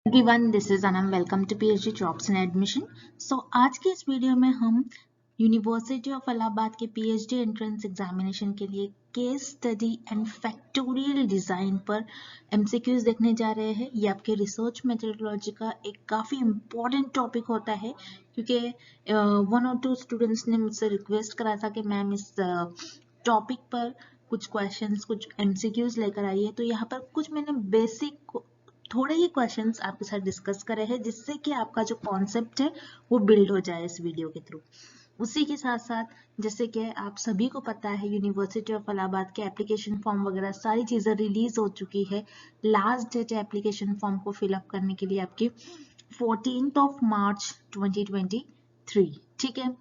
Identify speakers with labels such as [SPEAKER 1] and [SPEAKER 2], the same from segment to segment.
[SPEAKER 1] Everyone, this is Anam. Welcome to PhD jobs and admission. So आज की इस video में हम यूनिवर्सिटी ऑफ इलाहाबाद के पीएचडी एंट्रेंस एग्जामिनेशन के लिए case study and factorial design पर एमसीक्यूज देखने जा रहे हैं। ये आपके रिसर्च मेथोडोलॉजी का एक काफी इम्पोर्टेंट टॉपिक होता है, क्योंकि 1 और 2 स्टूडेंट्स ने मुझसे रिक्वेस्ट करा था कि मैम इस टॉपिक पर कुछ क्वेश्चंस, कुछ एमसीक्यूज लेकर आइए। तो यहाँ पर कुछ मैंने बेसिक थोड़े ही क्वेश्चंस आपके साथ डिस्कस करे हैं, जिससे कि आपका जो कॉन्सेप्ट है वो बिल्ड हो जाए इस वीडियो के थ्रू। उसी के साथ साथ जैसे कि आप सभी को पता है, यूनिवर्सिटी ऑफ इलाहाबाद के एप्लीकेशन फॉर्म वगैरह सारी चीज़ें रिलीज हो चुकी है। लास्ट डेट है एप्लीकेशन फॉर्म को फिलअप करने के लिए आपकी 14 मार्च 2023। ठीक है,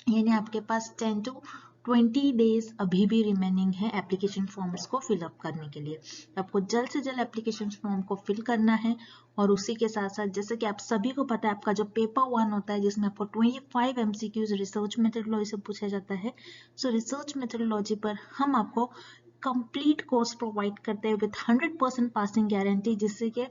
[SPEAKER 1] यानी आपके पास 10 to 20 डेज अभी भी रिमेनिंग है एप्लीकेशन फॉर्म्स को फिलअप करने के लिए। आपको जल्द से जल्द एप्लीकेशन फॉर्म को फिल करना है। और उसी के साथ साथ जैसे कि आप सभी को पता है, आपका जो पेपर 1 होता है जिसमें आपको 25 एमसीक्यूज रिसर्च मेथोडोलॉजी से पूछा जाता है। सो रिसर्च मेथोडोलॉजी पर हम आपको कंप्लीट कोर्स प्रोवाइड करते हैं विद 100% पासिंग गारंटी, जिससे कि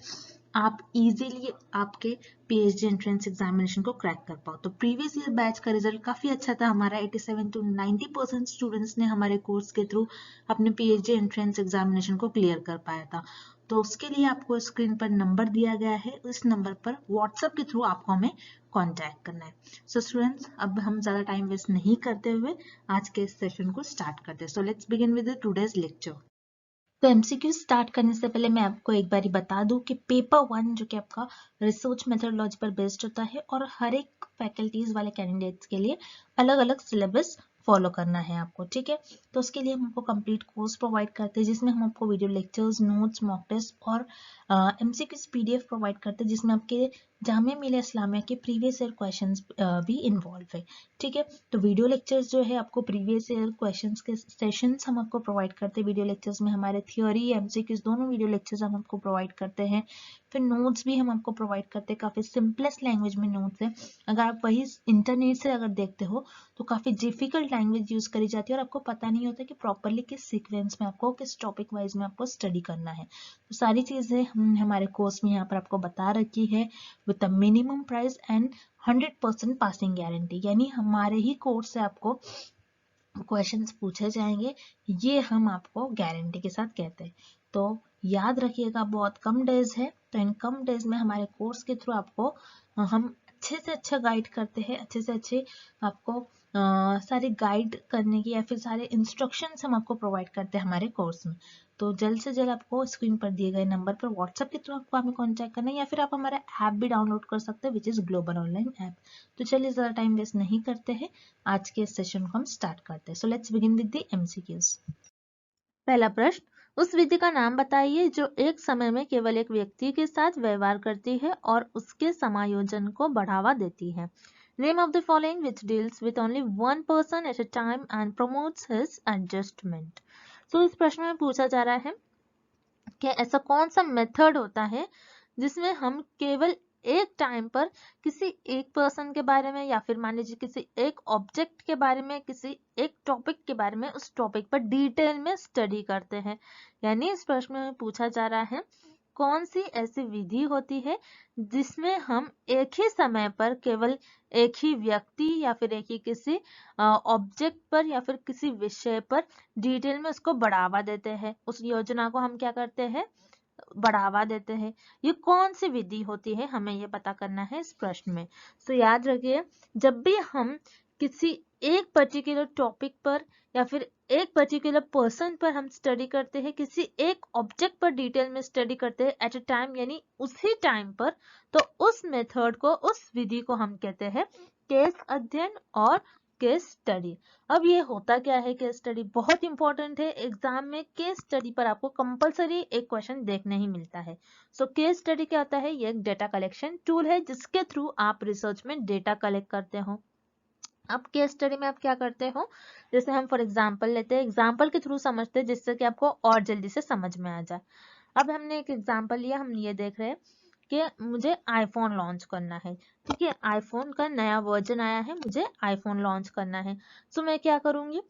[SPEAKER 1] आप इजीली आपके पीएचडी एंट्रेंस एग्जामिनेशन को क्रैक कर पाओ। तो प्रीवियस ईयर बैच का रिजल्ट काफी अच्छा था हमारा। 87 to 90% स्टूडेंट्स ने हमारे कोर्स के थ्रू अपने पीएचडी एंट्रेंस एग्जामिनेशन को क्लियर कर पाया था। तो उसके लिए आपको स्क्रीन पर नंबर दिया गया है, उस नंबर पर व्हाट्सएप के थ्रू आपको हमें कांटेक्ट करना है। सो स्टूडेंट्स, अब हम ज्यादा टाइम वेस्ट नहीं करते हुए आज के इस सेशन को स्टार्ट करते हैं। So let's begin with the today's lecture. तो एमसीक्यू स्टार्ट करने से पहले मैं आपको एक बारी बता दूं कि पेपर 1 जो कि आपका रिसर्च मेथोडोलॉजी पर बेस्ड होता है, और हर एक फैकल्टीज वाले कैंडिडेट्स के लिए अलग अलग सिलेबस फॉलो करना है आपको। ठीक है, तो उसके लिए हम आपको कंप्लीट कोर्स प्रोवाइड करते हैं, जिसमें हम आपको video lectures, notes, mock test और एमसीक्यूज पीडीएफ प्रोवाइड करते हैं, जिसमें आपके जामिया मिलिया इस्लामिया के प्रीवियस ईयर क्वेश्चंस भी इन्वॉल्व है। ठीक है, तो वीडियो लेक्चर्स जो है आपको प्रीवियस ईयर क्वेश्चंस के सेशंस हम आपको प्रोवाइड करते हैं। वीडियो लेक्चर्स में हमारे थियोरी, एमसीक्यूज दोनों वीडियो लेक्चर्स हम आपको प्रोवाइड करते हैं। फिर नोट्स भी हम आपको प्रोवाइड करते हैं, काफी सिंपलेस्ट लैंग्वेज में नोट्स है। अगर आप वही इंटरनेट से अगर देखते हो तो काफी डिफिकल्ट लैंग्वेज यूज करी जाती है, और आपको पता नहीं होता कि प्रॉपरली किस सीक्वेंस में आपको, किस टॉपिक वाइज में आपको स्टडी करना है। तो सारी चीजें हम हमारे कोर्स में यहाँ पर आपको बता रखी है with the minimum price and 100% passing guarantee. यानी हमारे ही कोर्स से आपको क्वेश्चंस पूछे जाएंगे, ये हम आपको गारंटी के साथ कहते हैं। तो याद रखिएगा, बहुत कम डेज है, तो इन कम डेज में हमारे कोर्स के थ्रू आपको हम अच्छे से अच्छा गाइड करते हैं, अच्छे से अच्छे आपको सारे गाइड करने की या फिर सारे इंस्ट्रक्शंस हम आपको प्रोवाइड करते हैं हमारे कोर्स में। तो जल्द से जल्द आपको स्क्रीन पर दिए गए नंबर पर व्हाट्सएप के थ्रू आपको हमें कांटेक्ट करना है, या फिर आप हमारा ऐप भी डाउनलोड कर सकते हैं, which is global online app. तो चलिए ज़्यादा टाइम वेस्ट नहीं करते हैं, आज के इस सेशन को हम स्टार्ट करते हैं। So let's begin with the MCQs. पहला प्रश्न, उस विधि का नाम बताइए जो एक समय में केवल एक व्यक्ति के साथ व्यवहार करती है और उसके समायोजन को बढ़ावा देती है। Name of the following which deals with only one person at a time and promotes his adjustment. So इस प्रश्न में पूछा जा रहा है कि ऐसा कौन सा मेथड होता है जिसमें हम केवल एक टाइम पर किसी एक पर्सन के बारे में, या फिर मान लीजिए किसी एक ऑब्जेक्ट के बारे में, किसी एक टॉपिक के बारे में, उस टॉपिक पर डिटेल में स्टडी करते हैं। यानी इस प्रश्न में पूछा जा रहा है कौन सी ऐसी विधि होती है जिसमें हम एक ही समय पर केवल एक ही व्यक्ति या फिर एक ही किसी ऑब्जेक्ट पर या फिर किसी विषय पर डिटेल में उसको बढ़ावा देते हैं, उस योजना को हम क्या करते हैं, बढ़ावा देते हैं। ये कौन सी विधि होती है, हमें ये पता करना है इस प्रश्न में। तो याद रखिए, जब भी हम किसी एक पर्टिकुलर टॉपिक पर या फिर एक पर्टिकुलर पर्सन पर हम स्टडी करते हैं, किसी एक ऑब्जेक्ट पर डिटेल में स्टडी करते हैं एट अ टाइम, यानी उसी टाइम पर, तो उस मेथड को, उस विधि को हम कहते हैं केस अध्ययन और केस स्टडी। अब ये होता क्या है केस स्टडी, बहुत इंपॉर्टेंट है। एग्जाम में केस स्टडी पर आपको कंपलसरी एक क्वेश्चन देखने ही मिलता है। सो केस स्टडी क्या होता है, ये एक डेटा कलेक्शन टूल है जिसके थ्रू आप रिसर्च में डेटा कलेक्ट करते हो। अब केस स्टडी में आप क्या करते हो, जैसे हम फॉर एग्जांपल लेते हैं, एग्जांपल के थ्रू समझते हैं जिससे कि आपको और जल्दी से समझ में आ जाए। अब हमने एक एग्जांपल लिया, हम ये देख रहे हैं कि मुझे आईफोन लॉन्च करना है। ठीक है, आईफोन का नया वर्जन आया है, मुझे आईफोन लॉन्च करना है। सो मैं क्या करूंगी,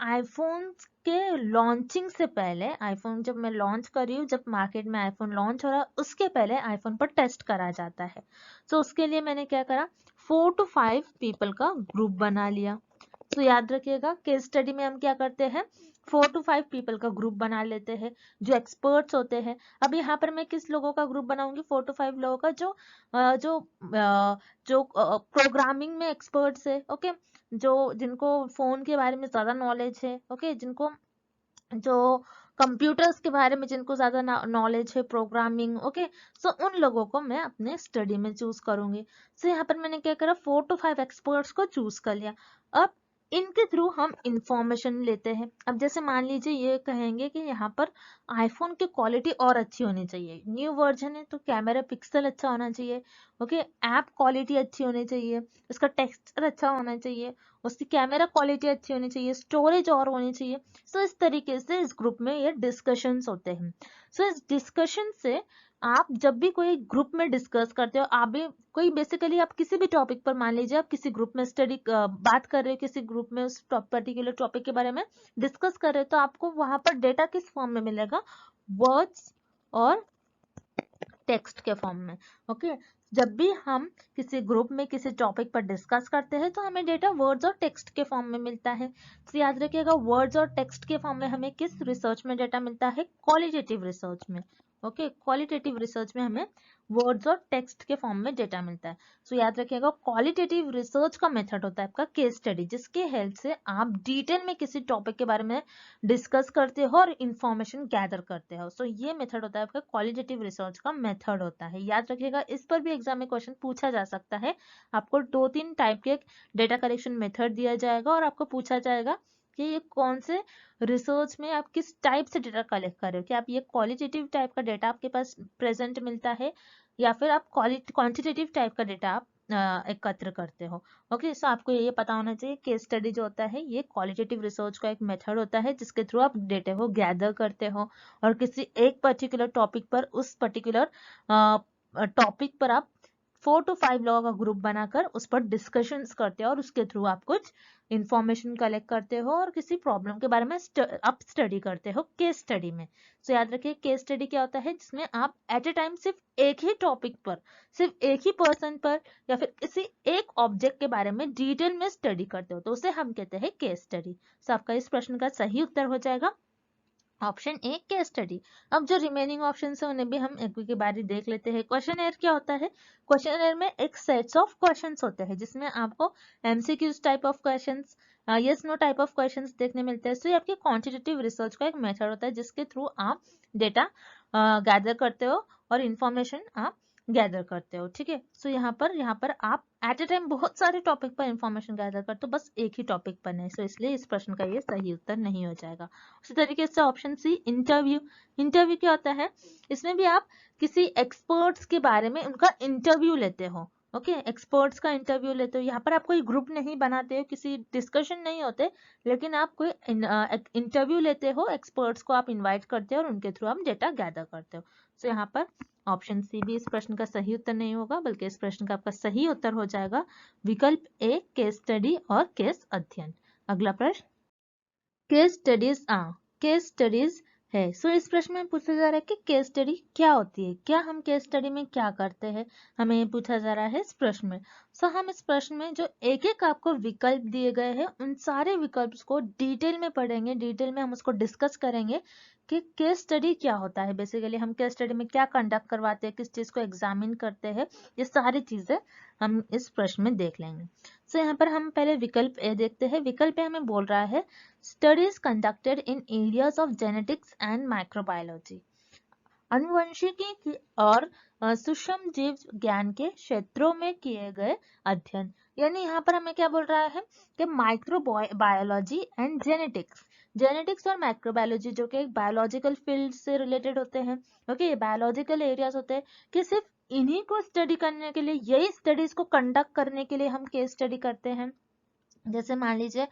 [SPEAKER 1] आईफोन के लॉन्चिंग से पहले, आईफोन जब मैं लॉन्च कर रही हूँ, जब मार्केट में आईफोन लॉन्च हो रहा है उसके पहले आईफोन पर टेस्ट करा जाता है। तो उसके लिए मैंने क्या करा, 4 to 5 पीपल का ग्रुप बना लिया। तो याद रखिएगा केस स्टडी में हम क्या करते हैं, 4 to 5 पीपल का ग्रुप बना लेते हैं जो एक्सपर्ट्स होते हैं। अब यहाँ पर मैं किस लोगों का ग्रुप बनाऊंगी, 4 to 5 लोगों का जो प्रोग्रामिंग में एक्सपर्ट्स है, ओके, जो जिनको फोन के बारे में ज्यादा नॉलेज है, ओके, जिनको जो कंप्यूटर्स के बारे में जिनको ज्यादा नॉलेज है, प्रोग्रामिंग, ओके, सो उन लोगों को मैं अपने स्टडी में चूज करूंगी। सो यहाँ पर मैंने क्या करा, 4 to 5 एक्सपर्ट्स को चूज कर लिया। अब इनके थ्रू हम इंफॉर्मेशन लेते हैं। अब जैसे मान लीजिए ये कहेंगे कि यहाँ पर आईफोन की क्वालिटी और अच्छी होनी चाहिए, न्यू वर्जन है तो कैमरा पिक्सल अच्छा होना चाहिए, ओके, ऐप क्वालिटी अच्छी होनी चाहिए, इसका टेक्सचर अच्छा होना चाहिए, उसकी कैमरा क्वालिटी अच्छी होनी चाहिए, स्टोरेज और होनी चाहिए। सो इस तरीके से इस ग्रुप में ये डिस्कशंस होते हैं। सो इस डिस्कशन से आप जब भी कोई ग्रुप में डिस्कस करते हो, आप भी कोई बेसिकली आप किसी भी टॉपिक पर, मान लीजिए आप किसी ग्रुप में स्टडी बात कर रहे हो, किसी ग्रुप में उस पर्टिकुलर टॉपिक के बारे में डिस्कस कर रहे हो, तो आपको वहां पर डेटा किस फॉर्म में मिलेगा, वर्ड्स और टेक्स्ट के फॉर्म में, ओके। जब भी हम किसी ग्रुप में किसी टॉपिक पर डिस्कस करते हैं तो हमें डेटा वर्ड्स और टेक्स्ट के फॉर्म में मिलता है। तो याद रखिएगा वर्ड्स और टेक्स्ट के फॉर्म में हमें किस रिसर्च में डेटा मिलता है, क्वालिटेटिव रिसर्च में, ओके, क्वालिटेटिव रिसर्च में हमें वर्ड्स और टेक्स्ट के फॉर्म में डेटा मिलता है। सो याद रखिएगा क्वालिटेटिव रिसर्च का मेथड होता है आपका केस स्टडी, जिसके हेल्प से आप डिटेल में किसी टॉपिक के बारे में डिस्कस करते हो और इंफॉर्मेशन गैदर करते हो। सो ये मेथड होता है आपका क्वालिटेटिव रिसर्च का मेथड होता है। याद रखिएगा इस पर भी एग्जाम में क्वेश्चन पूछा जा सकता है। आपको 2-3 टाइप के डेटा कलेक्शन मेथड दिया जाएगा और आपको पूछा जाएगा कि ये कौन से रिसर्च में आप किस टाइप से डेटा कलेक्ट कर रहे हो, कि आप ये क्वालिटेटिव टाइप का डेटा आपके पास प्रेजेंट मिलता है या फिर आप क्वांटिटेटिव टाइप का डेटा आप एकत्र करते हो, ओके। सो आपको ये पता होना चाहिए केस स्टडी जो होता है ये क्वालिटेटिव रिसर्च का एक मेथड होता है जिसके थ्रू आप डेटा को गैदर करते हो और किसी एक पर्टिकुलर टॉपिक पर, उस पर्टिकुलर टॉपिक पर आप 4 to 5 लोगों का ग्रुप बनाकर उस पर डिस्कशंस करते हो और उसके थ्रू आप कुछ इंफॉर्मेशन कलेक्ट करते हो और किसी प्रॉब्लम के बारे में आप स्टडी करते हो केस स्टडी में। सो याद रखिए केस स्टडी क्या होता है, जिसमें आप एट ए टाइम सिर्फ एक ही टॉपिक पर, सिर्फ एक ही पर्सन पर या फिर किसी एक ऑब्जेक्ट के बारे में डिटेल में स्टडी करते हो, तो उसे हम कहते हैं केस स्टडी। सो आपका इस प्रश्न का सही उत्तर हो जाएगा ऑप्शन ए केस स्टडी। अब जो रिमेनिंग ऑप्शन है उन्हें भी हम एक की बारी देख लेते हैं। क्वेश्चन क्या होता है, क्वेश्चन में एक सेट्स ऑफ क्वेश्चंस होते हैं जिसमें आपको MCQs type of questions, yes no type of questions देखने मिलते हैं। सो ये आपके क्वांटिटेटिव रिसर्च का एक मेथड होता है जिसके थ्रू आप डेटा गैदर करते हो और इंफॉर्मेशन आप गैदर करते हो, ठीक है। सो यहाँ पर आप एट ए टाइम बहुत सारे टॉपिक पर इंफॉर्मेशन गैदर करते हो, बस एक ही टॉपिक पर नहीं। सो इसलिए इस प्रश्न का ये सही उत्तर नहीं हो जाएगा। उसी तरीके से ऑप्शन सी इंटरव्यू। इंटरव्यू क्या होता है, इसमें भी आप किसी एक्सपर्ट्स के बारे में उनका इंटरव्यू लेते हो, ओके, एक्सपर्ट्स का इंटरव्यू लेते हो। यहाँ पर आप कोई ग्रुप नहीं बनाते हो, किसी डिस्कशन नहीं होते, लेकिन आप कोई इंटरव्यू लेते हो, एक्सपर्ट्स को आप इनवाइट करते हो और उनके थ्रू आप डेटा गैदर करते हो। सो यहाँ पर ऑप्शन सी भी इस प्रश्न का सही उत्तर नहीं होगा, बल्कि इस प्रश्न का आपका सही उत्तर हो जाएगा विकल्प ए केस स्टडी और केस अध्ययन। अगला प्रश्न केस स्टडीज है। सो इस प्रश्न में पूछा जा रहा है कि केस स्टडी क्या होती है, क्या हम केस स्टडी में क्या करते हैं, हमें ये पूछा जा रहा है इस प्रश्न में। सो हम इस प्रश्न में जो एक एक आपको विकल्प दिए गए हैं उन सारे विकल्प को डिटेल में पढ़ेंगे, डिटेल में हम उसको डिस्कस करेंगे कि केस स्टडी क्या होता है, बेसिकली हम केस स्टडी में क्या कंडक्ट करवाते हैं, किस चीज को एग्जामिन करते हैं, ये सारी चीजें हम इस प्रश्न में देख लेंगे। सो यहाँ पर हम पहले विकल्प ए देखते हैं। विकल्प ए हमें बोल रहा है studies conducted in areas of genetics and microbiology, आनुवंशिकी और सूक्ष्म जीव ज्ञान के क्षेत्रों में किए गए अध्ययन। यानी यहाँ पर हमें क्या बोल रहा है कि माइक्रोबायोलॉजी एंड जेनेटिक्स और माइक्रोबायोलॉजी जो कि एक बायोलॉजिकल फील्ड से रिलेटेड होते हैं, ओके, बायोलॉजिकल एरियाज होते हैं, कि सिर्फ इन्हीं को स्टडी करने के लिए, यही स्टडीज को कंडक्ट करने के लिए हम केस स्टडी करते हैं। जैसे मान लीजिए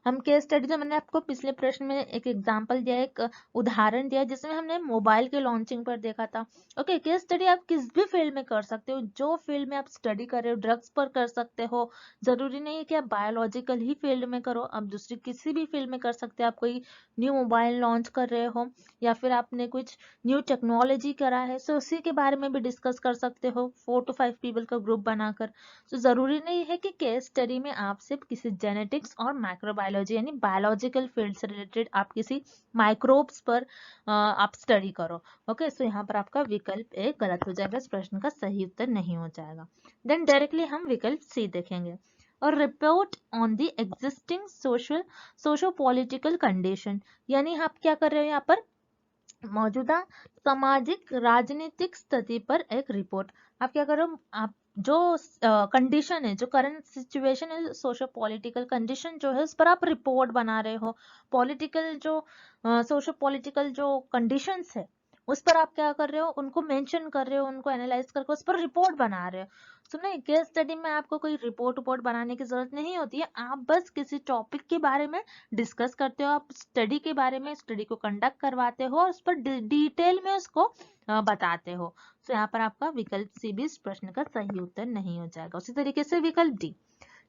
[SPEAKER 1] हम केस स्टडी, तो मैंने आपको पिछले प्रश्न में एक एग्जांपल दिया, एक उदाहरण दिया जिसमें हमने मोबाइल के लॉन्चिंग पर देखा था। ओके, केस स्टडी आप किस भी फील्ड में कर सकते हो, जो फील्ड में आप स्टडी कर रहे हो, ड्रग्स पर कर सकते हो, जरूरी नहीं है कि आप बायोलॉजिकल ही फील्ड में करो, आप दूसरी किसी भी फील्ड में कर सकते हो। आप कोई न्यू मोबाइल लॉन्च कर रहे हो या फिर आपने कुछ न्यू टेक्नोलॉजी करा है, सो उसी के बारे में भी डिस्कस कर सकते हो 4 to 5 पीपल का ग्रुप बनाकर। तो जरूरी नहीं है कि केस स्टडी में आप सिर्फ किसी जेनेटिक्स और माइक्रोबायोलॉजी यानी बायोलॉजिकल फील्ड से रिलेटेड आप किसी माइक्रोब्स पर आप स्टडी करो। ओके, सो यहाँ पर आपका विकल्प ए गलत हो जाएगा, इस प्रश्न का सही उत्तर नहीं हो जाएगा। देन डायरेक्टली हम विकल्प सी देखेंगे, और report on the existing socio political condition, यानी आप क्या कर रहे हो यहाँ पर, मौजूदा सामाजिक राजनीतिक स्थिति पर एक रिपोर्ट। आप क्या करो, आप जो कंडीशन है, जो करंट सिचुएशन है, सोशो पॉलिटिकल कंडीशन जो है, उस पर आप रिपोर्ट बना रहे हो। पॉलिटिकल जो सोशो पॉलिटिकल जो कंडीशंस है उस पर आप क्या कर रहे हो, उनको मेंशन कर रहे हो, उनको एनालाइज करके उस पर रिपोर्ट बना रहे हो। सुनिए, केस स्टडी में आपको कोई रिपोर्ट बनाने की जरूरत नहीं होती है, आप बस किसी टॉपिक के बारे में डिस्कस करते हो, आप स्टडी के बारे में स्टडी को कंडक्ट करवाते हो और उस पर डिटेल में उसको बताते हो। तो यहाँ पर आपका विकल्प सी भी इस प्रश्न का सही उत्तर नहीं हो जाएगा। उसी तरीके से विकल्प D,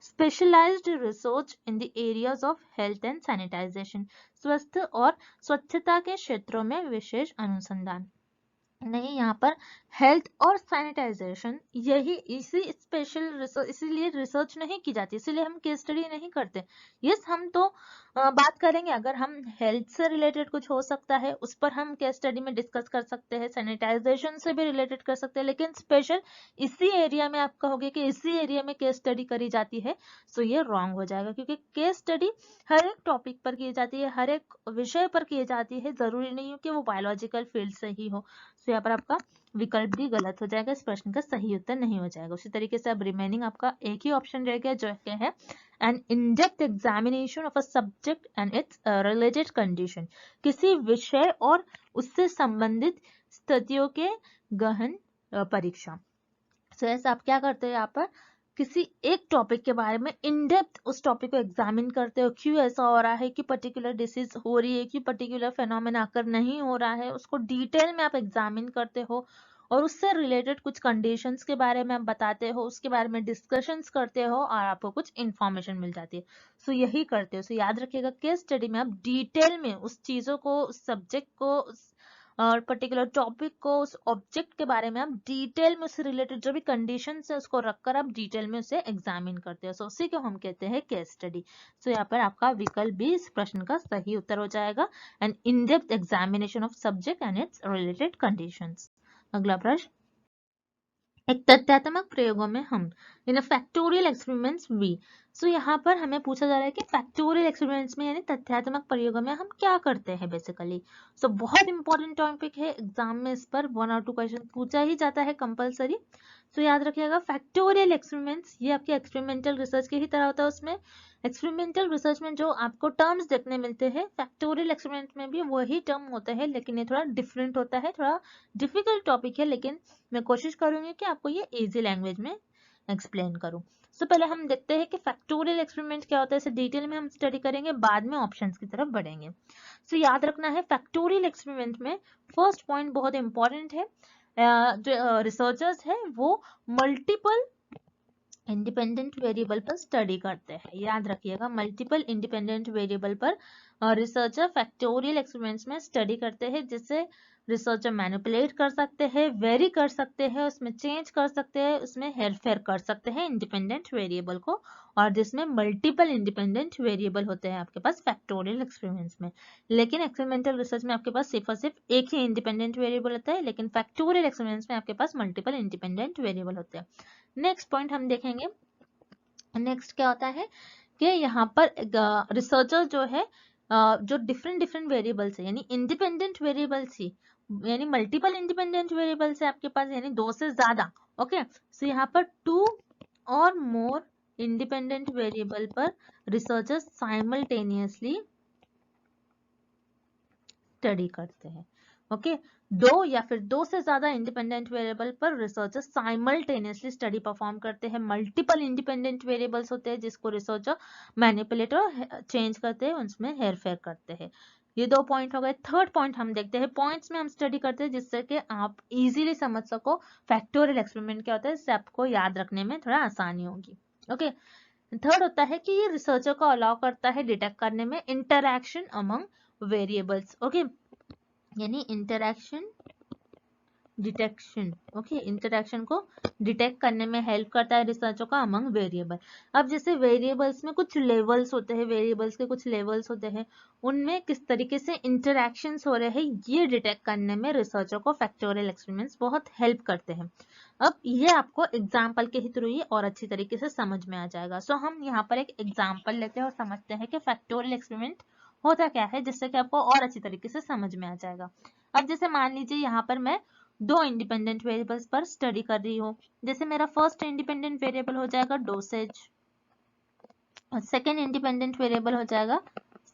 [SPEAKER 1] specialised research in the areas of health and sanitization, स्वास्थ्य और स्वच्छता के क्षेत्रों में विशेष अनुसंधान। नहीं, यहाँ पर हेल्थ और सैनिटाइजेशन यही इसी स्पेशल रिसर्च, इसीलिए रिसर्च नहीं की जाती, इसीलिए हम केस स्टडी नहीं करते। यस, हम तो बात करेंगे, अगर हम हेल्थ से रिलेटेड कुछ हो सकता है उस पर हम केस स्टडी में डिस्कस कर सकते हैं, सैनिटाइजेशन से भी रिलेटेड कर सकते हैं, लेकिन स्पेशल इसी एरिया में आप कहोगे कि इसी एरिया में केस स्टडी करी जाती है, सो ये रॉन्ग हो जाएगा, क्योंकि केस स्टडी हर एक टॉपिक पर की जाती है, हर एक विषय पर की जाती है, जरूरी नहीं हो कि वो बायोलॉजिकल फील्ड से ही हो। तो यहाँ पर आपका विकल्प भी गलत हो जाएगा, इस प्रश्न का सही उत्तर नहीं हो जाएगा। उसी तरीके से अब रिमेनिंग आपका एक ही ऑप्शन रह गया, जो क्या है, an in depth examination of a subject and its related condition, किसी विषय और उससे संबंधित स्थितियों के गहन परीक्षा। तो ऐसा आप क्या करते हैं, यहाँ पर किसी एक टॉपिक के बारे में इन डेप्थ उस टॉपिक को एग्जामिन करते हो, क्यों ऐसा हो रहा है, कि पर्टिकुलर डिसीज हो रही है, कि पर्टिकुलर फेनोमेना अगर नहीं हो रहा है, उसको डिटेल में आप एग्जामिन करते हो और उससे रिलेटेड कुछ कंडीशंस के बारे में आप बताते हो, उसके बारे में डिस्कशंस करते हो और आपको कुछ इंफॉर्मेशन मिल जाती है। सो यही करते हो। सो याद रखिएगा, केस स्टडी में आप डिटेल में उस चीजों को, उस सब्जेक्ट को और पर्टिकुलर टॉपिक को, उस ऑब्जेक्ट के बारे में आप डिटेल में उससे रिलेटेड जो भी कंडीशन है उसको रखकर आप डिटेल में उसे एग्जामिन करते हो। सो उसी को हम कहते हैं केस स्टडी। सो यहाँ पर आपका विकल्प भी इस प्रश्न का सही उत्तर हो जाएगा, an in depth examination of subject and its related conditions. अगला प्रश्न, एक तथ्यात्मक प्रयोगों में हम in factorial experiments we. So यहाँ पर हमें पूछा जा रहा है कि फैक्टोरियल एक्सपेरिमेंट्स में यानी तथ्यात्मक प्रयोगों में हम क्या करते हैं बेसिकली। सो बहुत इंपॉर्टेंट टॉपिक है, एग्जाम में इस पर 1 और 2 क्वेश्चन पूछा ही जाता है कंपलसरी। सो याद रखिएगा, फैक्टोरियल एक्सपेरिमेंट्स ये आपके एक्सपेरिमेंटल रिसर्च के ही तरह होता है। उसमें एक्सपेरिमेंटल रिसर्च में जो आपको टर्म्स देखने मिलते हैं, फैक्टोरियल एक्सपेरिमेंट में भी वही टर्म होता है, लेकिन ये थोड़ा डिफरेंट होता है, थोड़ा डिफिकल्ट टॉपिक है, लेकिन मैं कोशिश करूंगी कि आपको ये इजी लैंग्वेज में एक्सप्लेन करूं। तो पहले हम देखते हैं कि फैक्टोरियल एक्सपेरिमेंट क्या होता है, इसे डिटेल में हम स्टडी करेंगे, बाद में ऑप्शंस की तरफ बढ़ेंगे। सो याद रखना है, फैक्टोरियल एक्सपेरिमेंट में फर्स्ट पॉइंट बहुत इंपॉर्टेंट है, जो रिसर्चर्स है वो मल्टीपल इंडिपेंडेंट वेरिएबल पर स्टडी करते हैं। याद रखिएगा, मल्टीपल इंडिपेंडेंट वेरिएबल पर रिसर्चर फैक्टोरियल एक्सपेरिमेंट्स में स्टडी करते हैं, जिससे रिसर्चर मैनिपुलेट कर सकते हैं, वेरी कर सकते हैं, उसमें चेंज कर सकते हैं, उसमें हेरफेर कर सकते हैं इंडिपेंडेंट वेरिएबल को, और जिसमें मल्टीपल इंडिपेंडेंट वेरिएबल होते हैं आपके पास फैक्टोरियल एक्सपेरिमेंट्स में। लेकिन एक्सपेरिमेंटल रिसर्च में आपके पास सिर्फ और सिर्फ एक ही इंडिपेंडेंट वेरिएबल होता है, लेकिन फैक्टोरियल एक्सपेरिमेंट्स में आपके पास मल्टीपल इंडिपेंडेंट वेरिएबल होते हैं। नेक्स्ट पॉइंट हम देखेंगे, नेक्स्ट क्या होता है कि यहाँ पर रिसर्चर जो है, जो डिफरेंट वेरिएबल्स है, यानी इंडिपेंडेंट वेरिएबल्स ही, यानी मल्टीपल इंडिपेंडेंट वेरिएबल्स है आपके पास, यानी 2 से ज्यादा। ओके, सो यहाँ पर 2 और मोर इंडिपेंडेंट वेरिएबल पर रिसर्चर्स साइमल्टेनियसली स्टडी करते हैं। ओके, दो या फिर दो से ज्यादा इंडिपेंडेंट वेरिएबल पर रिसर्चर साइमल्टेनियसली स्टडी परफॉर्म करते हैं। मल्टीपल इंडिपेंडेंट वेरिएबल्स होते हैं जिसको रिसर्चर मैनिपुलेट और चेंज करते हैं, उसमें हेरफेर करते हैं। ये दो पॉइंट हो गए। थर्ड पॉइंट हम देखते हैं, पॉइंट्स में हम स्टडी करते हैं जिससे कि आप इजीली समझ सको फैक्टोरियल एक्सपेरिमेंट क्या होता है, इससे आपको याद रखने में थोड़ा आसानी होगी। ओके, थर्ड होता है कि ये रिसर्चर को अलाउ करता है डिटेक्ट करने में इंटरैक्शन अमंग वेरिएबल्स। ओके, यानी इंटरैक्शन डिटेक्शन, ओके, इंटरैक्शन को डिटेक्ट करने में हेल्प करता है रिसर्चर का अमंग वेरिएबल। अब जैसे वेरिएबल्स में कुछ लेवल्स होते हैं, वेरिएबल्स के कुछ लेवल्स होते हैं, उनमें किस तरीके से इंटरैक्शंस हो रहे हैं ये डिटेक्ट करने में रिसर्चर को फैक्टोरियल एक्सपेरिमेंट्स बहुत हेल्प करते हैं। अब ये आपको एग्जाम्पल के ही थ्रू ही और अच्छी तरीके से समझ में आ जाएगा। सो हम यहाँ पर एक एग्जाम्पल लेते हैं और समझते हैं कि फैक्टोरियल एक्सपेरिमेंट होता क्या है, जिससे कि आपको और अच्छी तरीके से समझ में आ जाएगा। अब जैसे मान लीजिए यहाँ पर मैं दो इंडिपेंडेंट वेरिएबल्स पर स्टडी कर रही हूँ। जैसे मेरा फर्स्ट इंडिपेंडेंट वेरिएबल हो जाएगा डोसेज और सेकेंड इंडिपेंडेंट वेरिएबल हो जाएगा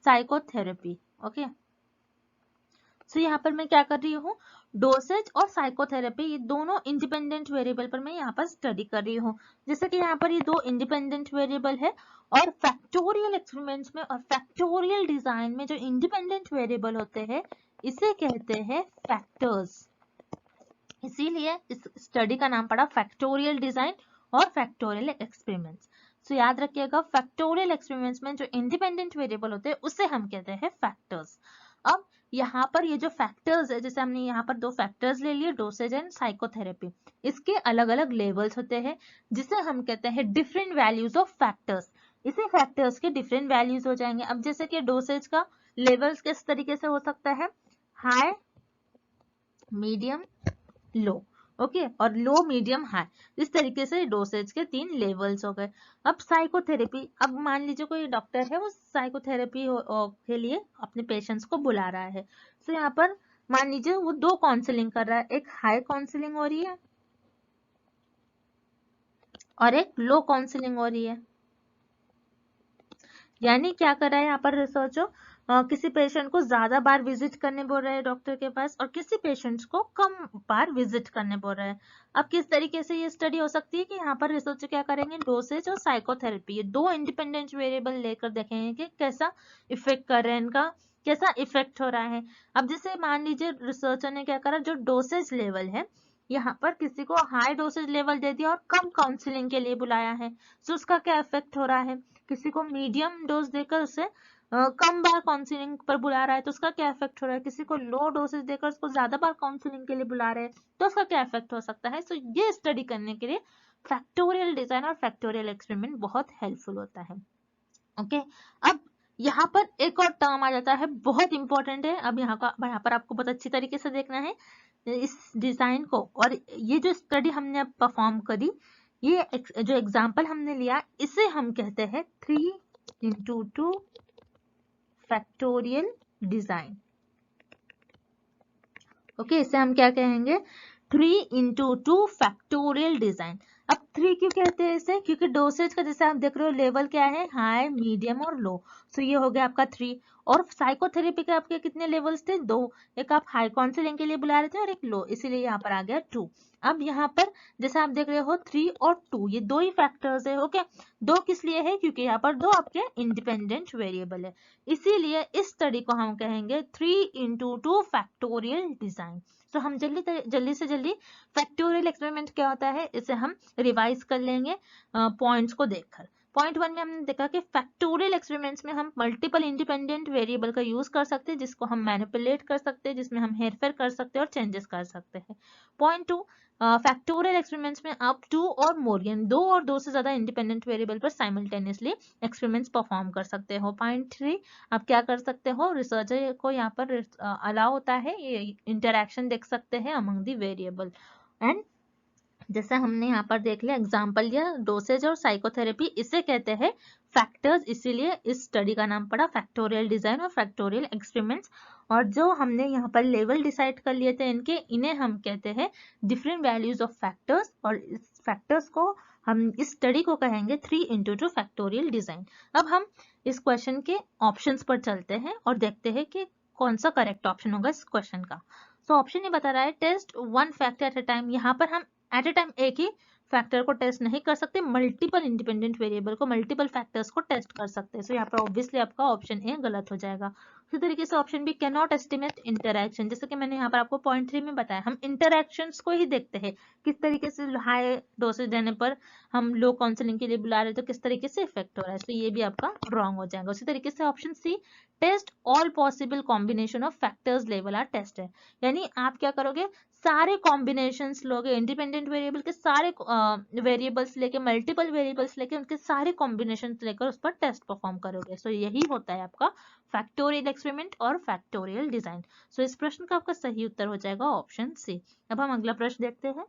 [SPEAKER 1] साइकोथेरेपी। ओके, सो यहाँ पर मैं क्या कर रही हूँ, डोसेज और साइकोथेरेपी ये दोनों इंडिपेंडेंट वेरिएबल पर मैं यहाँ पर स्टडी कर रही हूँ। जैसे कि यहाँ पर ये दो इंडिपेंडेंट वेरिएबल है और फैक्टोरियल एक्सपेरिमेंट्स में और फैक्टोरियल डिजाइन में जो इंडिपेंडेंट वेरिएबल होते हैं इसे कहते हैं फैक्टर्स। इसीलिए इस स्टडी का नाम पड़ा फैक्टोरियल डिजाइन और फैक्टोरियल एक्सपेरिमेंट्स। सो याद रखिएगा, फैक्टोरियल एक्सपेरिमेंट्स में जो इंडिपेंडेंट वेरिएबल होते हैं उसे हम कहते हैं फैक्टर्स। अब यहाँ पर ये जो फैक्टर्स है, जैसे हमने यहाँ पर दो फैक्टर्स ले लिए, डोसेज एंड साइकोथेरेपी, इसके अलग अलग लेवल्स होते हैं जिसे हम कहते हैं डिफरेंट वैल्यूज ऑफ फैक्टर्स। इसी फैक्टर्स के डिफरेंट वैल्यूज हो जाएंगे। अब जैसे कि डोसेज का लेवल्स किस तरीके से हो सकता है, हाई, मीडियम, लो। ओके, और लो मीडियम हाई, इस तरीके से डोसेज के तीन लेवल्स हो गए। अब साइकोथेरेपी, अब मान लीजिए कोई डॉक्टर है वो साइकोथेरेपी के लिए अपने पेशेंट्स को बुला रहा है। तो यहाँ पर मान लीजिए वो दो काउंसलिंग कर रहा है, एक हाई काउंसलिंग हो रही है और एक लो काउंसलिंग हो रही है। यानी क्या कर रहा है यहाँ पर रिसर्चर, किसी पेशेंट को ज्यादा बार विजिट करने बोल रहे हैं डॉक्टर के पास और किसी पेशेंट्स को कम बार विजिट करने बोल रहे हैं। अब किस तरीके से ये स्टडी हो सकती है कि यहाँ पर रिसर्चर क्या करेंगे, डोसेज और साइकोथेरेपी ये दो इंडिपेंडेंट वेरिएबल लेकर देखेंगे कि कैसा इफेक्ट कर रहे हैं, इनका कैसा इफेक्ट हो रहा है। अब जैसे मान लीजिए रिसर्चर ने क्या करा, जो डोसेज लेवल है यहाँ पर किसी को हाई डोसेज लेवल दे दिया और कम काउंसलिंग के लिए बुलाया है, तो उसका क्या इफेक्ट हो रहा है। किसी को मीडियम डोज देकर उसे कम बार काउंसलिंग पर बुला रहा है तो उसका क्या इफेक्ट हो रहा है। किसी को लो डोसेज देकर उसको ज्यादा बार काउंसलिंग के लिए बुला रहे हैं तो उसका क्या इफेक्ट हो सकता है। सो ये स्टडी करने के लिए फैक्टोरियल डिजाइन और फैक्टोरियल एक्सपेरिमेंट बहुत हेल्पफुल होता है। ओके, अब यहाँ पर एक और टर्म आ जाता है, बहुत इंपॉर्टेंट है। अब यहाँ पर आपको बहुत अच्छी तरीके से देखना है इस डिजाइन को। और ये जो स्टडी हमने अब परफॉर्म करी, ये जो एग्जाम्पल हमने लिया इसे हम कहते हैं 3x2 फैक्टोरियल डिजाइन। ओके, इसे हम क्या कहेंगे, 3x2 फैक्टोरियल डिजाइन। अब 3 क्यों कहते हैं इसे, क्योंकि डोसेज का जैसे आप देख रहे हो लेवल क्या है, हाई, मीडियम और लो। सो ये हो गया आपका 3। और साइकोथेरेपी के आपके कितने लेवल्स थे, दो, एक आप हाई काउंसलिंग के लिए बुला रहे थे और एक लो, इसीलिए यहाँ पर आ गया 2। अब यहाँ पर जैसे आप देख रहे हो 3 और 2 ये दो ही फैक्टर्स है। ओके, दो किस लिए है, क्योंकि यहाँ पर दो आपके इंडिपेंडेंट वेरिएबल है, इसीलिए इस स्टडी को हम कहेंगे 3x2 फैक्टोरियल डिजाइन। तो हम जल्दी से जल्दी फैक्टोरियल एक्सपेरिमेंट क्या होता है इसे हम रिवाइज कर लेंगे पॉइंट्स को देखकर। पॉइंट 1 में हमने देखा कि फैक्टोरियल एक्सपेरिमेंट्स में हम मल्टीपल इंडिपेंडेंट वेरिएबल का यूज कर सकते हैं जिसको हम मैनिपुलेट कर सकते हैं, जिसमें हम हेरफेर कर सकते हैं और चेंजेस कर सकते हैं। पॉइंट 2, फैक्टोरियल एक्सपेरिमेंट्स में आप 2 और मोर यानी 2 और 2 से ज्यादा इंडिपेंडेंट वेरिएबल पर साइमल्टेनियसली एक्सपेरिमेंट्स परफॉर्म कर सकते हो। पॉइंट 3, आप क्या कर सकते हो, रिसर्चर को यहाँ पर अलाउ होता है ये इंटरैक्शन देख सकते हैं अमंग द वेरिएबल। एंड जैसे हमने यहाँ पर देख लिया एग्जाम्पल लिया डोसेज और साइकोथेरेपी, इसे कहते हैं फैक्टर्स, इसीलिए इस स्टडी का नाम पड़ा फैक्टोरियल डिजाइन और फैक्टोरियल एक्सपेरिमेंट्स। और जो हमने यहाँ पर लेवल डिसाइड कर लिए थे इनके, इन्हें हम कहते हैं डिफरेंट वैल्यूज ऑफ फैक्टर्स। और इस फैक्टर्स को हम इस स्टडी को कहेंगे 3x2 फैक्टोरियल डिजाइन। अब हम इस क्वेश्चन के ऑप्शंस पर चलते हैं और देखते हैं कि कौन सा करेक्ट ऑप्शन होगा इस क्वेश्चन का। सो ऑप्शन ये बता रहा है test one factor at a time. यहाँ पर हम एट अ टाइम एक ही फैक्टर को टेस्ट नहीं कर सकते, मल्टीपल इंडिपेंडेंट वेरिएबल को, मल्टीपल फैक्टर्स को टेस्ट कर सकते हैं। सो यहाँ पर ऑब्वियसली आपका ऑप्शन ए गलत हो जाएगा। इसी तरीके से option B can not estimate interaction, जैसे कि मैंने यहाँ पर आपको पॉइंट 3 में बताया, हम इंटरैक्शंस को ही देखते हैं, किस तरीके से हाई डोसेज देने पर हम लो काउंसलिंग के लिए बुला रहे हैं तो किस तरीके से इफेक्ट हो रहा है। तो ये भी आपका रॉन्ग हो जाएगा। उसी तरीके से option C test all possible combination of factors level are test है, यानी आप क्या करोगे, सारे कॉम्बिनेशंस लोगे, इंडिपेंडेंट वेरिएबल के सारे वेरिएबल्स लेके, मल्टीपल वेरिएबल्स लेके, उनके सारे कॉम्बिनेशंस लेकर उस पर टेस्ट परफॉर्म करोगे। सो यही होता है आपका फैक्टोरियल एक्सपेरिमेंट और फैक्टोरियल डिजाइन। सो इस प्रश्न का आपका सही उत्तर हो जाएगा ऑप्शन सी। अब हम अगला प्रश्न देखते हैं।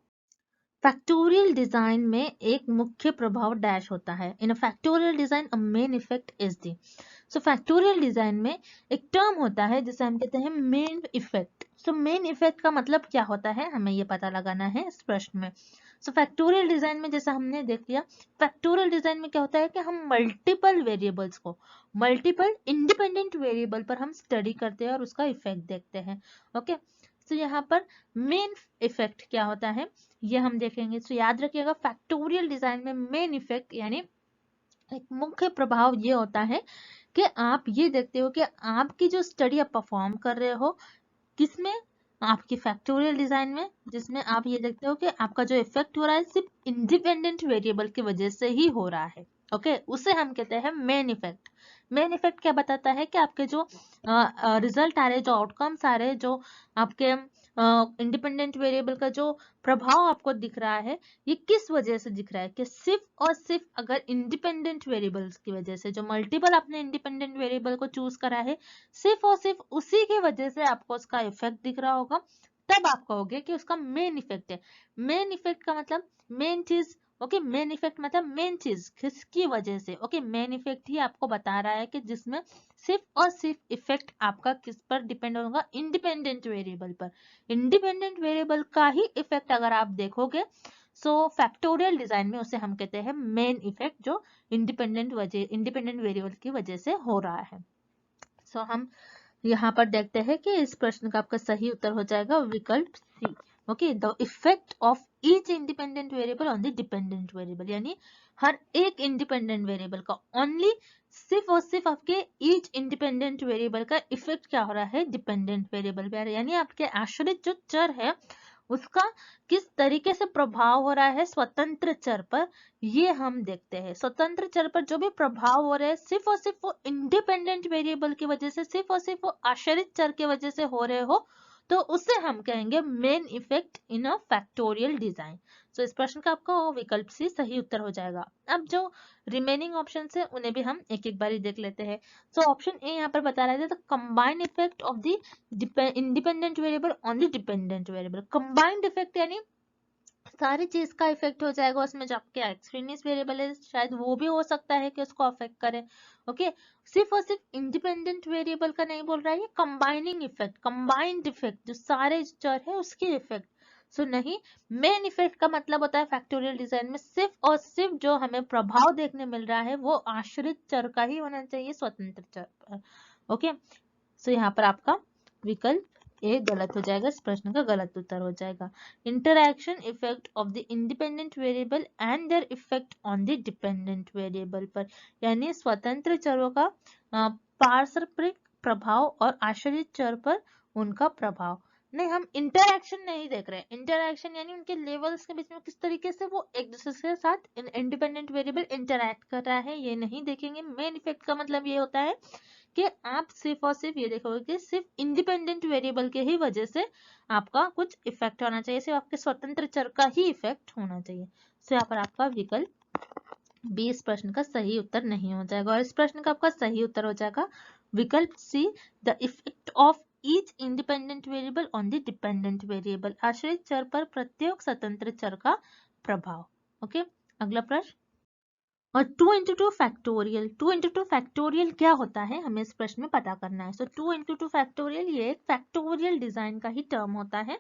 [SPEAKER 1] फैक्टोरियल डिजाइन में एक मुख्य प्रभाव डैश होता है। In a factorial design a main effect is the. So factorial design में एक टर्म होता है जिसे हम कहते हैं main effect. So main effect का मतलब क्या होता है, हमें ये पता लगाना है इस प्रश्न में। सो फैक्टोरियल डिजाइन में जैसा हमने देख लिया, फैक्टोरियल डिजाइन में क्या होता है कि हम मल्टीपल वेरिएबल्स को मल्टीपल इंडिपेंडेंट वेरिएबल पर हम स्टडी करते हैं और उसका इफेक्ट देखते हैं। ओके, तो यहाँ पर मेन इफेक्ट क्या होता है ये हम देखेंगे। तो याद रखिएगा, फैक्टोरियल डिजाइन में मेन इफेक्ट यानी एक मुख्य प्रभाव ये होता है कि आप ये देखते हो कि आपकी जो स्टडी आप परफॉर्म कर रहे हो किसमें, आपकी फैक्टोरियल डिजाइन में, जिसमें आप ये देखते हो कि आपका जो इफेक्ट हो रहा है सिर्फ इंडिपेंडेंट वेरिएबल की वजह से ही हो रहा है। ओके, उसे हम कहते हैं मेन इफेक्ट। मेन इफेक्ट क्या बताता है कि आपके जो रिजल्ट आ रहे, जो आउटकम्स आ रहे, जो आपके इंडिपेंडेंट वेरिएबल का जो प्रभाव आपको दिख रहा है, ये किस वजह से दिख रहा है, कि सिर्फ और सिर्फ अगर इंडिपेंडेंट वेरिएबल्स की वजह से, जो मल्टीपल आपने इंडिपेंडेंट वेरिएबल को चूज करा है, सिर्फ और सिर्फ उसी की वजह से आपको उसका इफेक्ट दिख रहा होगा, तब आप कहोगे कि उसका मेन इफेक्ट है। मेन इफेक्ट का मतलब मेन चीज। ओके, मेन इफेक्ट मतलब मेन चीज किसकी वजह से। ओके, मेन इफेक्ट ही आपको बता रहा है कि जिसमें सिर्फ और सिर्फ इफेक्ट आपका किस पर डिपेंड होगा, इंडिपेंडेंट वेरिएबल पर। इंडिपेंडेंट वेरिएबल का ही इफेक्ट अगर आप देखोगे, सो फैक्टोरियल डिजाइन में उसे हम कहते हैं मेन इफेक्ट, जो इंडिपेंडेंट वेरिएबल की वजह से हो रहा है। सो हम यहाँ पर देखते हैं कि इस प्रश्न का आपका सही उत्तर हो जाएगा विकल्प C. Okay, the effect of each independent variable on the dependent variable, यानी हर एक इंडिपेंडेंट वेरिएबल का ओनली सिर्फ और सिर्फ आपके ईच इंडिपेंडेंट वेरिएबल का इफेक्ट क्या हो रहा है, डिपेंडेंट वेरिएबल पे, यानी आपके आश्रित जो चर है उसका किस तरीके से प्रभाव हो रहा है स्वतंत्र चर पर, ये हम देखते हैं। स्वतंत्र चर पर जो भी प्रभाव हो रहे हैं सिर्फ और सिर्फ वो इंडिपेंडेंट वेरिएबल की वजह से, सिर्फ और सिर्फ वो आश्रित चर की वजह से हो रहे हो, तो उसे हम कहेंगे main effect in a factorial design. तो इस प्रश्न का आपका विकल्प सी सही उत्तर हो जाएगा। अब जो रिमेनिंग ऑप्शन है उन्हें भी हम एक एक बारी देख लेते हैं। तो ऑप्शन ए यहाँ पर बता रहा है the combined effect of the independent variable on the dependent variable. Combined effect यानी सारी चीज का इफेक्ट हो जाएगा उसमें, जो आपके एक्सट्रीनियस वेरिएबल है शायद वो भी हो सकता है कि उसको अफेक्ट करे। ओके, सिर्फ और सिर्फ इंडिपेंडेंट वेरिएबल का नहीं बोल रहा है, ये कंबाइनिंग इफेक्ट, कंबाइंड इफेक्ट, जो सारे चर है उसके इफेक्ट। सो नहीं, मेन इफेक्ट का मतलब होता है फैक्टोरियल डिजाइन में सिर्फ और सिर्फ जो हमें प्रभाव देखने मिल रहा है वो आश्रित चर का ही होना चाहिए, स्वतंत्र चर पर। ओके, सो यहाँ पर आपका विकल्प ए गलत हो जाएगा, इस प्रश्न का गलत उत्तर हो जाएगा। Interaction effect of the independent variable and their effect on the dependent variable पर, यानी स्वतंत्र चरों का पारस्परिक प्रभाव और आश्रित चर पर उनका प्रभाव। नहीं, हम इंटरैक्शन नहीं देख रहे। इंटरैक्शन यानी उनके लेवल्स के बीच में किस तरीके से वो एक दूसरे के साथ इंडिपेंडेंट वेरिएबल इंटरैक्ट कर रहा है, ये नहीं देखेंगे। मेन इफेक्ट का मतलब ये होता है कि आप सिर्फ और सिर्फ ये देखोगे कि सिर्फ इंडिपेंडेंट वेरिएबल के ही वजह से आपका कुछ इफेक्ट होना चाहिए, सिर्फ आपके स्वतंत्र चर का ही इफेक्ट होना चाहिए। तो यहाँ पर आपका विकल्प बी इस प्रश्न का सही उत्तर नहीं हो जाएगा, और इस प्रश्न का आपका सही उत्तर हो जाएगा विकल्प C, the effect of each independent variable on the dependent variable, आश्रित चर पर प्रत्येक स्वतंत्र चर का प्रभाव। ओके, अगला प्रश्न। और 2 into 2 फैक्टोरियल, 2 into 2 फैक्टोरियल क्या होता है हमें इस प्रश्न में पता करना है। सो 2 into 2 फैक्टोरियल ये एक फैक्टोरियल डिजाइन का ही टर्म होता है।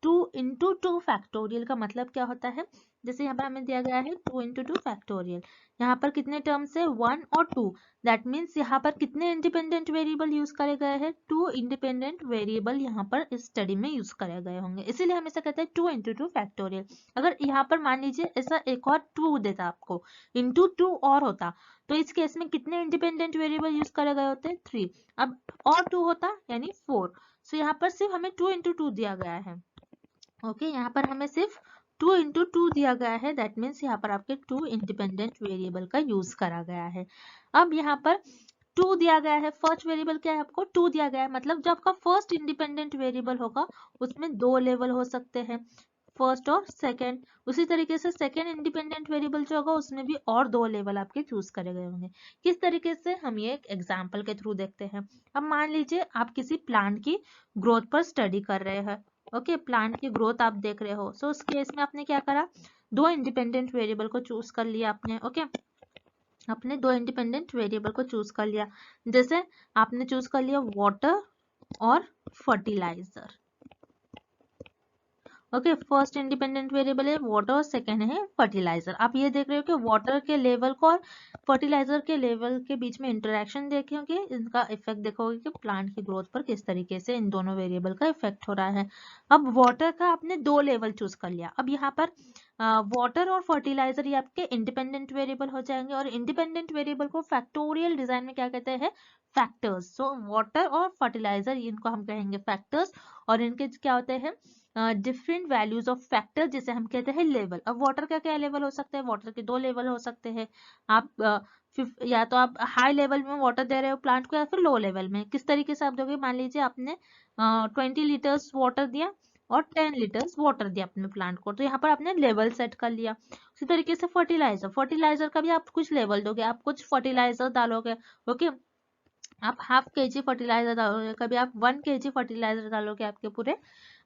[SPEAKER 1] 2 into 2 फैक्टोरियल का मतलब क्या होता है, जैसे यहाँ पर हमें दिया गया है 2 × 2 फैक्टोरियल। यहाँ पर कितने टर्म्स है 1 और 2, दैट मीन्स यहाँ पर कितने इंडिपेंडेंट वेरिएबल यूज करे गए हैं 2 इंडिपेंडेंट वेरिएबल यहाँ पर इस स्टडी में यूज करे गए होंगे, इसीलिए हम इसे कहते हैं 2 × 2 फैक्टोरियल। अगर यहाँ पर मान लीजिए ऐसा एक और 2 देता आपको इंटू 2 और होता, तो इस केस में कितने इंडिपेंडेंट वेरिएबल यूज करे गए होते 3, अब और 2 होता यानी 4। सो यहाँ पर सिर्फ हमें 2 × 2 दिया गया है। ओके, यहाँ पर हमें सिर्फ 2 × 2 दिया गया है, दैट मीन्स यहाँ पर आपके 2 इंडिपेंडेंट वेरिएबल का यूज करा गया है। अब यहाँ पर 2 दिया गया है, फर्स्ट वेरिएबल क्या है आपको 2 दिया गया है, मतलब जो आपका फर्स्ट इंडिपेंडेंट वेरिएबल होगा उसमें 2 लेवल हो सकते हैं, फर्स्ट और सेकंड। उसी तरीके से सेकंड इंडिपेंडेंट वेरिएबल जो होगा उसमें भी और 2 लेवल आपके चूज करे गए होंगे। किस तरीके से, हम ये एक एग्जांपल के थ्रू देखते हैं। अब मान लीजिए आप किसी प्लांट की ग्रोथ पर स्टडी कर रहे हैं। ओके, प्लांट की ग्रोथ आप देख रहे हो, सो उस केस में आपने क्या करा, 2 इंडिपेंडेंट वेरिएबल को चूज कर लिया आपने। ओके, आपने 2 इंडिपेंडेंट वेरिएबल को चूज कर लिया, जैसे आपने चूज कर लिया वाटर और fertiliser. Okay, first independent variable है वाटर और सेकंड है फर्टिलाइजर। आप ये देख रहे हो कि वाटर के लेवल को और फर्टिलाइजर के लेवल के बीच में इंटरेक्शन देखोगे, इनका इफेक्ट देखोगे कि प्लांट की ग्रोथ पर किस तरीके से इन दोनों वेरिएबल का इफेक्ट हो रहा है। अब वाटर का आपने 2 लेवल चूज कर लिया, अब यहाँ पर वाटर और फर्टिलाइजर ये आपके इंडिपेंडेंट वेरिएबल हो जाएंगे, और इंडिपेंडेंट वेरिएबल को फैक्टोरियल डिजाइन में क्या कहते हैं, फैक्टर्स। सो वाटर और फर्टिलाइजर इनको हम कहेंगे फैक्टर्स, और इनके क्या होते हैं डिफरेंट वैल्यूज ऑफ फैक्टर, जिसे हम कहते हैं लेवल। अब वाटर का क्या लेवल हो सकता है, वाटर के 2 लेवल हो सकते हैं। आप या तो आप हाई लेवल में वाटर दे रहे हो प्लांट को, या फिर लो लेवल में। किस तरीके से आप दोगे, मान लीजिए आपने 20 लीटर्स वाटर दिया और 10 लीटर्स वाटर दिया अपने प्लांट को, तो यहाँ पर आपने लेवल सेट कर लिया। उसी तरीके से फर्टिलाइजर, फर्टिलाइजर का भी आप कुछ लेवल दोगे, आप कुछ फर्टिलाइजर डालोगे। ओके, आप हाफ kg फर्टिलाइजर डालोगे, कभी आप 1 kg फर्टिलाइजर डालोगे आपके पूरे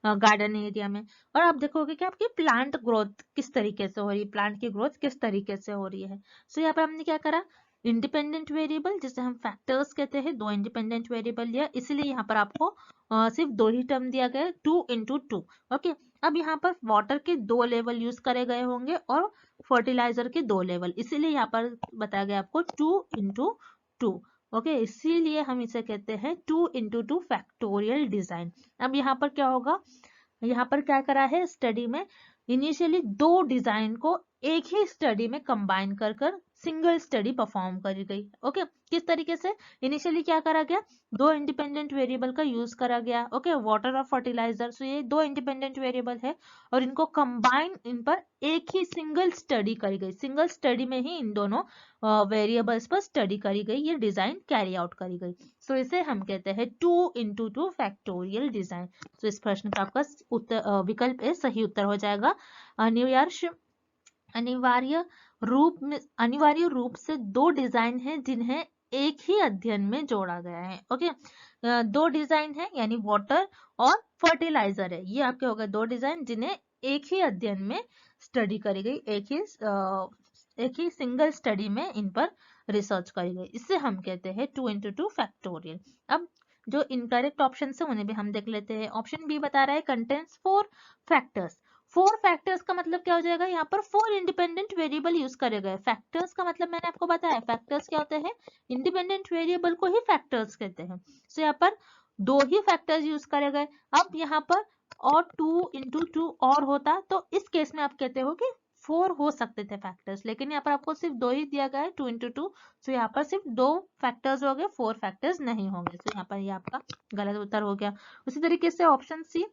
[SPEAKER 1] गार्डन एरिया में, और आप देखोगे कि आपकी प्लांट ग्रोथ किस तरीके से हो रही है, प्लांट की ग्रोथ किस तरीके से हो रही है। सो यहाँ पर हमने क्या करा, इंडिपेंडेंट वेरिएबल जिसे हम फैक्टर्स कहते हैं, 2 इंडिपेंडेंट वेरिएबल लिया, इसलिए यहाँ पर आपको सिर्फ 2 ही टर्म दिया गया है 2 × 2। ओके, अब यहाँ पर वाटर के 2 लेवल यूज करे गए होंगे और फर्टिलाइजर के 2 लेवल, इसीलिए यहाँ पर बताया गया आपको 2 × 2। ओके, इसीलिए हम इसे कहते हैं 2 × 2 फैक्टोरियल डिजाइन। अब यहाँ पर क्या होगा, यहाँ पर क्या करा है स्टडी में, इनिशियली 2 डिजाइन को एक ही स्टडी में कंबाइन कर सिंगल स्टडी परफॉर्म करी गई। ओके, किस तरीके से, इनिशियली क्या करा गया, 2 इंडिपेंडेंट वेरिएबल का यूज करा गया। ओके, वाटर और फर्टिलाइजर, सो ये 2 इंडिपेंडेंट वेरिएबल है और इनको कंबाइन, इन पर एक ही सिंगल स्टडी करी गई, सिंगल स्टडी में ही इन दोनों वेरिएबल्स पर स्टडी करी गई, ये डिजाइन कैरी आउट करी गई। सो इसे हम कहते हैं 2 × 2 फैक्टोरियल डिजाइन। तो इस प्रश्न का आपका उत्तर विकल्प ए सही उत्तर हो जाएगा। अनिवार्य रूप से 2 डिजाइन हैं जिन्हें एक ही अध्ययन में जोड़ा गया है। ओके, 2 डिजाइन है यानी वाटर और फर्टिलाइजर है, ये आपके हो गए 2 डिजाइन जिन्हें एक ही अध्ययन में स्टडी करी गई, एक ही सिंगल स्टडी में इन पर रिसर्च करी गई, इससे हम कहते हैं 2 × 2 फैक्टोरियल। अब जो इनकरेक्ट ऑप्शन है उन्हें भी हम देख लेते हैं। ऑप्शन बी बता रहा है कंटेन्स 4 फैक्टर्स। 4 फैक्टर्स का मतलब क्या हो जाएगा, यहाँ पर 4 इंडिपेंडेंट वेरिएबल यूज करे गए। फैक्टर्स का मतलब मैंने आपको बताया, फैक्टर्स क्या होते हैं, इंडिपेंडेंट वेरिएबल को ही फैक्टर्स कहते हैं। सो यहाँ पर 2 ही फैक्टर्स यूज करे गए। अब यहाँ पर और 2 × 2 और होता, तो इस केस में आप कहते हो कि 4 हो सकते थे फैक्टर्स, लेकिन यहाँ पर आपको सिर्फ 2 ही दिया गया है 2 × 2, तो यहाँ पर सिर्फ 2 फैक्टर्स हो गए, 4 फैक्टर्स नहीं होंगे। तो यहाँ पर ये आपका गलत उत्तर हो गया। उसी तरीके से option C,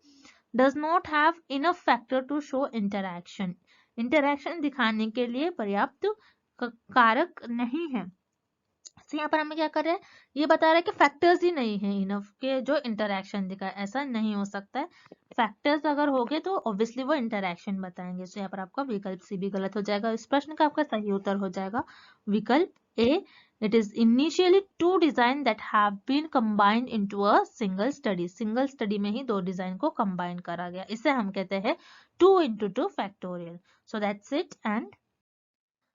[SPEAKER 1] does not have enough factor to show interaction, interaction दिखाने के लिए पर्याप्त कारक नहीं है। तो यहाँ पर हमें क्या कर रहे हैं, ये बता रहा है कि फैक्टर्स ही नहीं है इनफ के जो इंटरैक्शन दिखाए, ऐसा नहीं हो सकता है। फैक्टर्स अगर हो गए तो ऑब्वियसली वो इंटरैक्शन बताएंगे। तो यहाँ पर आपका विकल्प सी भी गलत हो जाएगा। इस प्रश्न का आपका सही उत्तर हो जाएगा विकल्प ए। It is initially 2 design that have been combined into a single study. Single study में ही 2 डिजाइन को कंबाइन करा गया, इसे हम कहते हैं 2 × 2 factorial. So that's it, and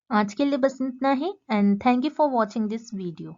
[SPEAKER 1] आज के लिए बस इतना ही, and thank you for watching this video.